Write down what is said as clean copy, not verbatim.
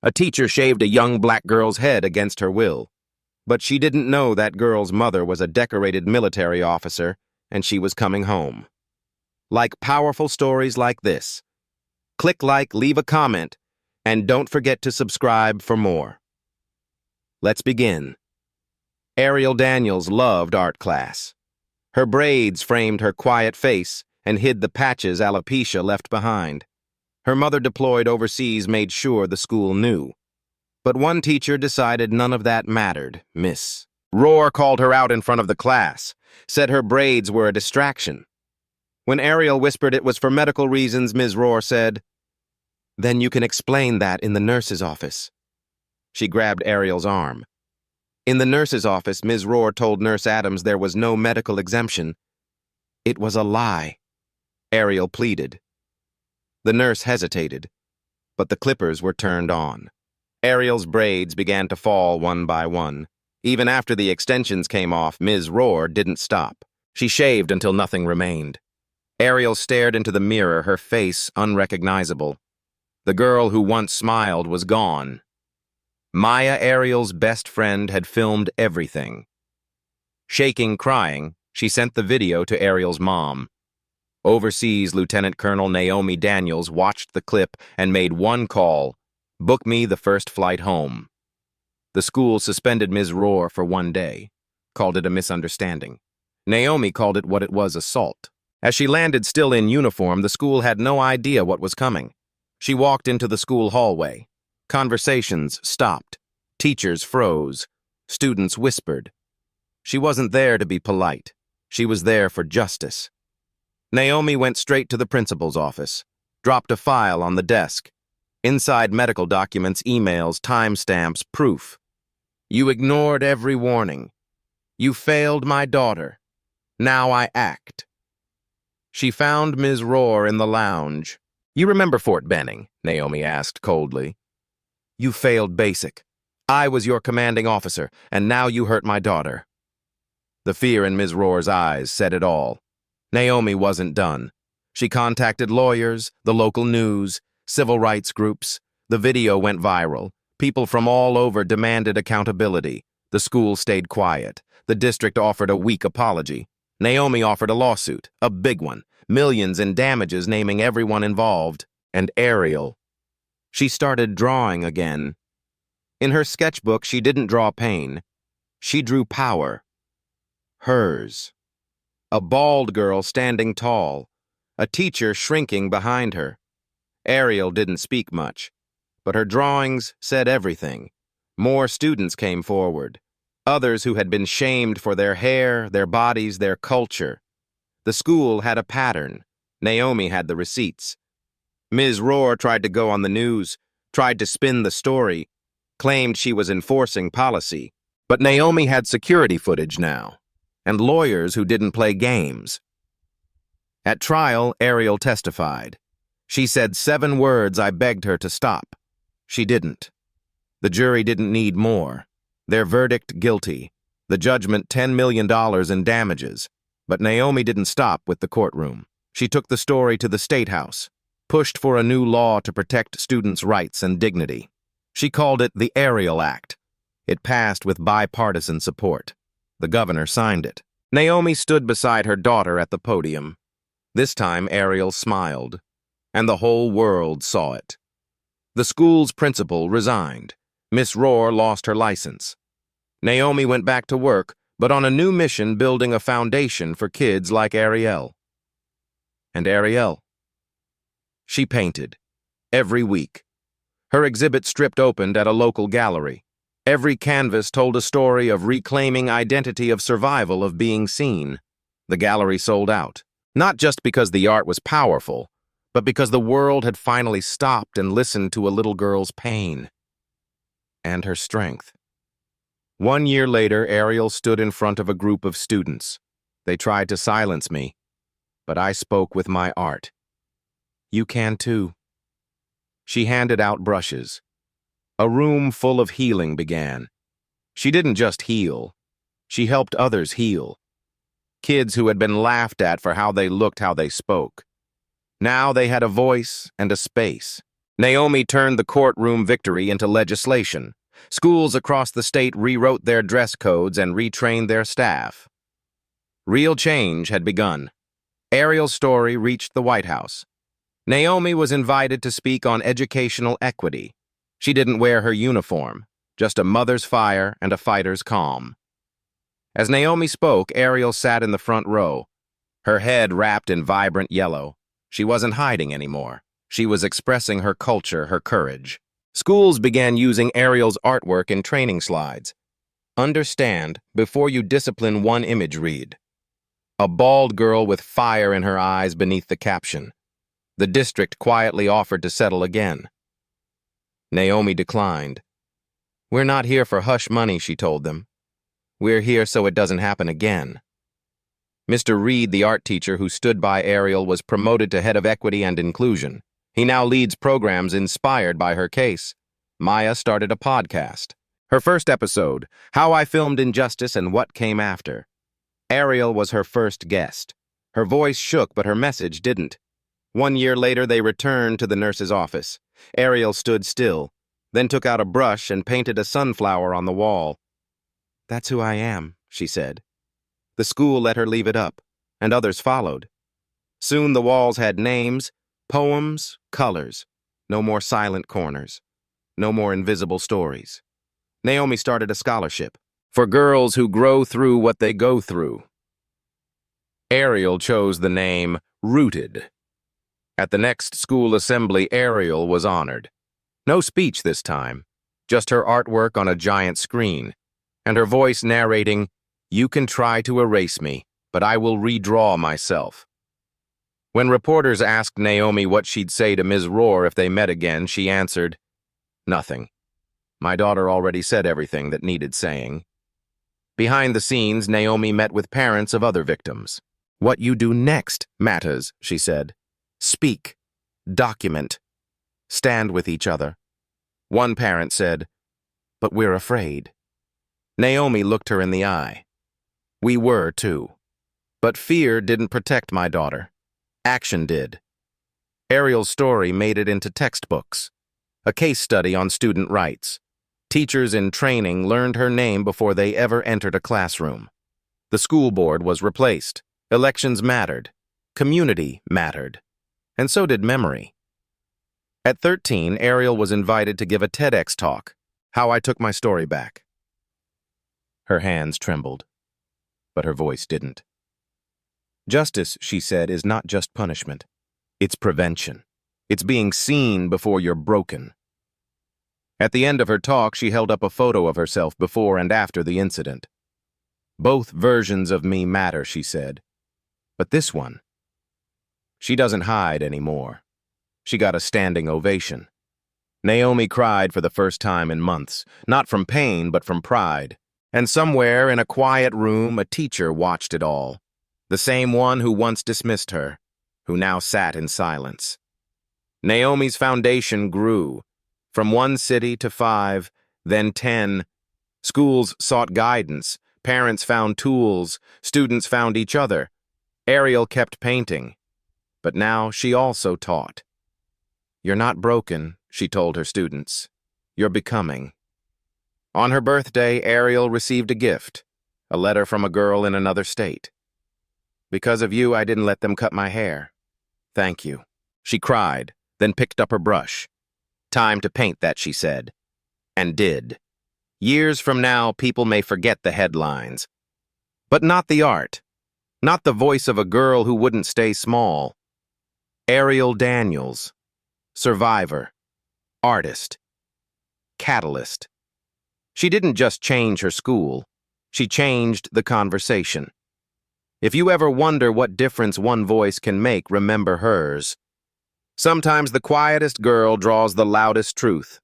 A teacher shaved a young black girl's head against her will. But she didn't know that girl's mother was a decorated military officer, and she was coming home. Like powerful stories like this, click like, leave a comment, and don't forget to subscribe for more. Let's begin. Arielle Daniels loved art class. Her braids framed her quiet face and hid the patches alopecia left behind. Her mother deployed overseas made sure the school knew. But one teacher decided none of that mattered. Miss Rourke called her out in front of the class, said her braids were a distraction. When Arielle whispered it was for medical reasons, Ms. Rourke said, "Then you can explain that in the nurse's office." She grabbed Arielle's arm. In the nurse's office, Ms. Rourke told Nurse Adams there was no medical exemption. It was a lie, Arielle pleaded. The nurse hesitated, but the clippers were turned on. Arielle's braids began to fall one by one. Even after the extensions came off, Ms. Rourke didn't stop. She shaved until nothing remained. Arielle stared into the mirror, her face unrecognizable. The girl who once smiled was gone. Maya, Arielle's best friend, had filmed everything. Shaking, crying, she sent the video to Arielle's mom. Overseas, Lieutenant Colonel Naomi Daniels watched the clip and made one call: book me the first flight home. The school suspended Ms. Rourke for 1 day, called it a misunderstanding. Naomi called it what it was, assault. As she landed still in uniform, the school had no idea what was coming. She walked into the school hallway. Conversations stopped. Teachers froze. Students whispered. She wasn't there to be polite. She was there for justice. Naomi went straight to the principal's office, dropped a file on the desk. Inside medical documents, emails, timestamps, proof. "You ignored every warning. You failed my daughter. Now I act." She found Ms. Rourke in the lounge. "You remember Fort Benning?" Naomi asked coldly. "You failed basic. I was your commanding officer, and now you hurt my daughter." The fear in Ms. Rohr's eyes said it all. Naomi wasn't done. She contacted lawyers, the local news, civil rights groups. The video went viral. People from all over demanded accountability. The school stayed quiet. The district offered a weak apology. Naomi offered a lawsuit, a big one, millions in damages naming everyone involved. And Arielle. She started drawing again. In her sketchbook, she didn't draw pain. She drew power. Hers. A bald girl standing tall. A teacher shrinking behind her. Arielle didn't speak much, but her drawings said everything. More students came forward. Others who had been shamed for their hair, their bodies, their culture. The school had a pattern. Naomi had the receipts. Ms. Rourke tried to go on the news, tried to spin the story, claimed she was enforcing policy. But Naomi had security footage now, and lawyers who didn't play games. At trial, Arielle testified. She said 7 words I begged her to stop. She didn't. The jury didn't need more. Their verdict, guilty. The judgment, $10 million in damages. But Naomi didn't stop with the courtroom. She took the story to the State House, pushed for a new law to protect students' rights and dignity. She called it the Arielle Act. It passed with bipartisan support. The governor signed it. Naomi stood beside her daughter at the podium. This time, Arielle smiled, and the whole world saw it. The school's principal resigned. Miss Rourke lost her license. Naomi went back to work, but on a new mission building a foundation for kids like Arielle. And Arielle. She painted. Every week. Her exhibit stripped opened at a local gallery. Every canvas told a story of reclaiming identity, of survival, of being seen. The gallery sold out. Not just because the art was powerful, but because the world had finally stopped and listened to a little girl's pain. And her strength. 1 year later, Arielle stood in front of a group of students. They tried to silence me, but I spoke with my art. You can too. She handed out brushes. A room full of healing began. She didn't just heal. She helped others heal. Kids who had been laughed at for how they looked, how they spoke. Now they had a voice and a space. Naomi turned the courtroom victory into legislation. Schools across the state rewrote their dress codes and retrained their staff. Real change had begun. Arielle's story reached the White House. Naomi was invited to speak on educational equity. She didn't wear her uniform, just a mother's fire and a fighter's calm. As Naomi spoke, Arielle sat in the front row, her head wrapped in vibrant yellow. She wasn't hiding anymore. She was expressing her culture, her courage. Schools began using Arielle's artwork in training slides. Understand, before you discipline, one image read. A bald girl with fire in her eyes beneath the caption. The district quietly offered to settle again. Naomi declined. "We're not here for hush money," she told them. "We're here so it doesn't happen again." Mr. Reed, the art teacher who stood by Arielle, was promoted to head of equity and inclusion. He now leads programs inspired by her case. Maya started a podcast. Her first episode, How I Filmed Injustice and What Came After. Arielle was her first guest. Her voice shook, but her message didn't. 1 year later, they returned to the nurse's office. Arielle stood still, then took out a brush and painted a sunflower on the wall. "That's who I am," she said. The school let her leave it up, and others followed. Soon the walls had names, poems, colors. No more silent corners. No more invisible stories. Naomi started a scholarship for girls who grow through what they go through. Arielle chose the name Rooted. At the next school assembly, Arielle was honored. No speech this time, just her artwork on a giant screen, and her voice narrating, "You can try to erase me, but I will redraw myself." When reporters asked Naomi what she'd say to Ms. Rourke if they met again, she answered, "Nothing. My daughter already said everything that needed saying." Behind the scenes, Naomi met with parents of other victims. "What you do next matters," she said. "Speak. Document. Stand with each other." One parent said, "But we're afraid." Naomi looked her in the eye. "We were, too. But fear didn't protect my daughter. Action did." Arielle's story made it into textbooks. A case study on student rights. Teachers in training learned her name before they ever entered a classroom. The school board was replaced. Elections mattered. Community mattered. And so did memory. At 13, Arielle was invited to give a TEDx talk, How I Took My Story Back. Her hands trembled, but her voice didn't. "Justice," she said, "is not just punishment. It's prevention. It's being seen before you're broken." At the end of her talk, she held up a photo of herself before and after the incident. "Both versions of me matter," she said. "But this one." She doesn't hide anymore. She got a standing ovation. Naomi cried for the first time in months, not from pain, but from pride. And somewhere in a quiet room, a teacher watched it all. The same one who once dismissed her, who now sat in silence. Naomi's foundation grew, from 1 city to 5, then 10. Schools sought guidance, parents found tools, students found each other. Arielle kept painting, but now she also taught. "You're not broken," she told her students. "You're becoming." On her birthday, Arielle received a gift, a letter from a girl in another state. "Because of you, I didn't let them cut my hair. Thank you." She cried, then picked up her brush. "Time to paint that," she said. And did. Years from now, people may forget the headlines. But not the art. Not the voice of a girl who wouldn't stay small. Arielle Daniels. Survivor. Artist. Catalyst. She didn't just change her school. She changed the conversation. If you ever wonder what difference one voice can make, remember hers. Sometimes the quietest girl draws the loudest truth.